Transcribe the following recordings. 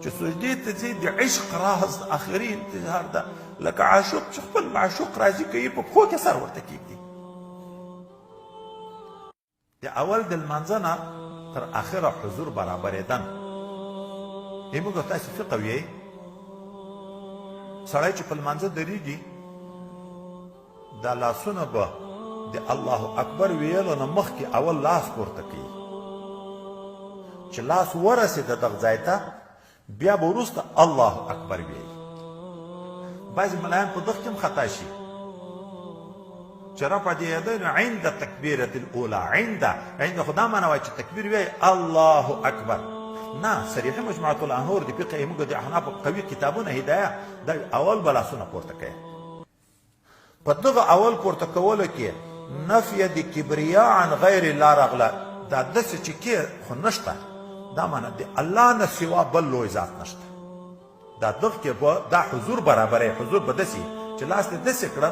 چې سجدې ته ځې د عشق راز آخري انتظار ده لکه عاشق چې خپل معشوق راضي کوي په پښو کې سر ورته کېږدي د اول د لمانځه نه تر آخره حضور برابرېدن موږ تاسې فقه ویئ سړی چې په لمانځه درېږي دا لاسونه به د الله اکبر ویلو نه مخکې اول لاس پورته کوي چې لاس ورسېده دغه ځای ته بیا به وروسته الله اکبر ویل بعضې ملایان په دغه کې هم خطا شي چې رفع د یدینو عند تکبیرة الاولی عند خو دا معنی وایي چې تکبیر ویل الله اکبر نه صریحي مجموعة الانهور د فقه موږ د احنافو قوي کتابونه هدایه دا اول به لاسونه پورته کوي په دغه اول پورته کولو کې نفی د کبریا عن غیر الله راغله دا داسې چې کې خو نشته دا معنی د الله نه سوا بل لوی ذات نشته دا دغه کې به دا حضور برابرې حضور به داسې چې لاس دې داسې کړه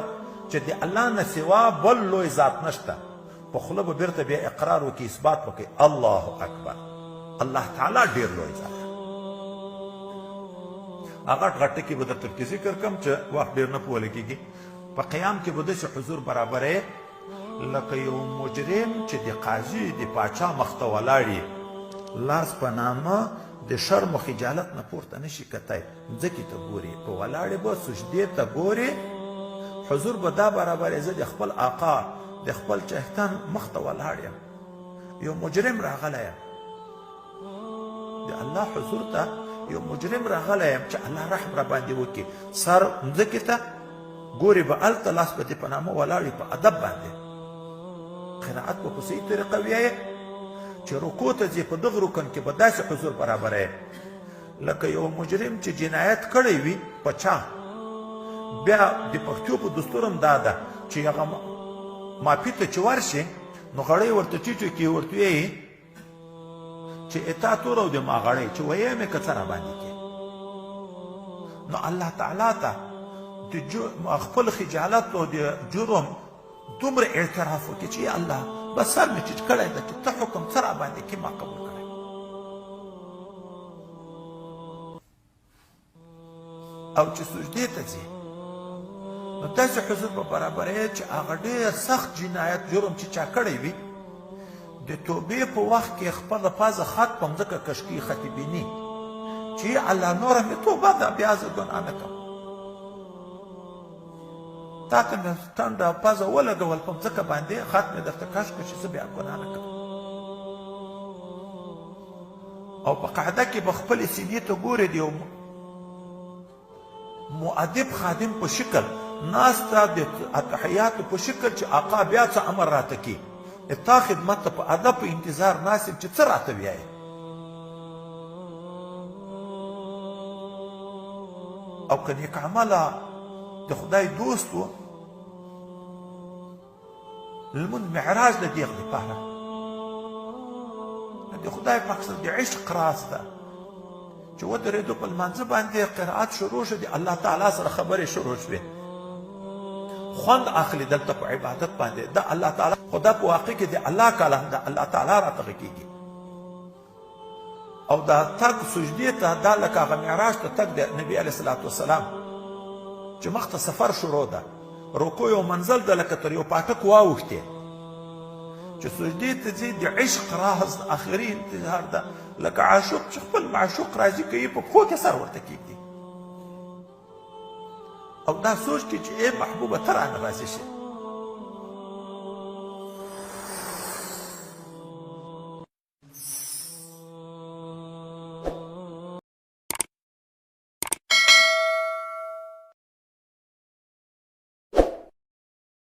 چې د الله نه سوا بل لوی ذات نشته په خوله به بیرته بیا اقرار وکړي اثبات وکړي الله اکبر الله تعالی ډېر لوی ذات هغه غټ کې به درته کې ذکر کوم چې وخت ډېر نه پوه لګېږي په قیام کې به داسې حضور برابرې لکه یو مجرم چې د قاضي د پاچا مخ ته ولاړي لاس په نامه د شرم و خجالت نه پورته نشي کتی ځکې ته ګوري په ولاړې به سجدې ته ګوري حضور به دا برابرې زه د خپل آقا د خپل چهتن مخ ته ولاړ یم یو مجرم راغلی یم د الله حضور ته یو مجرم راغلی یم چې الله رحم را باندې وکړي سر ځکې ته ګوري به هلته لاس به دې په نامه ولاړي په ادب باندې قرائت به په صحیح طریقه ویایې چې رکوع ته ځې په دغه رکن کې به داسې حضور برابرې لکه یو مجرم چې جنایت کړی وي په چا بیا د پښتو په دستور هم دا ده چې هغه مافي ته چې ورشي نو غړی ورته ټیټو کې ورته ویایي چې اتا تور او د ما غړی چې ویې مې که څه راباندې کې نو الله تعالی ته د خپل خجالت او د جرم دومره اعتراف وکړي چې یا الله بس سر مې ټیټ کړی ده چې ته حکم څه راباندې کې ما قبول کړی او چې سجدې ته ځي نو داسې حضور به برابرې چې هغه ډېر سخت جنایت جرم چې چا کړی وي د توبې په وخت کې خپله پازه خط په مځکه کشکي خطي بیني چې الله نوره مې توبه ده بیا زه ګناه نه کوم تا ته مې ټنډه پزه ولګول په مځکه باندې خط مې درته کش کړ چې زه بیا ګناه نه کوم او په قاعده کې به خپلې سینې ته ګورې د یو مؤدب خادم په شکل ناسته د اتحیاتو په شکل چې آقا بیا څه امر راته کړي تا خدمت ته په ادب په انتظار ناست یم چې څه راته ویایې او که نیک عمله د خدای دوست و لمونځ معراج د دې لپاره د خدای پاک سره د عشق راز ده چې ودرېدو په لمانځه باندې قرائت شروع شو د الله تعالی سره خبرې شروع شوې خوند اخلي دلته په عبادت باندې د الله تعالی خدا په واقع کې د الله کلام د الله تعالی راته غږېږي او دا تګ سجدې ته دا لکه هغه معراج ته تګ د نبي علیه الصلاة والسلام چې مخته سفر شروع ده رکوع یو منزل ده لکه تر یو پاټک واوښتې چې سجدې ته ځې د عشق راز آخري انتظار ده لکه عاشق چې خپل معشوق راضي کوي په پښو کې سر ورته کېږدي او دا سوچ کې چې ای محبوبه ته رانه راضي شي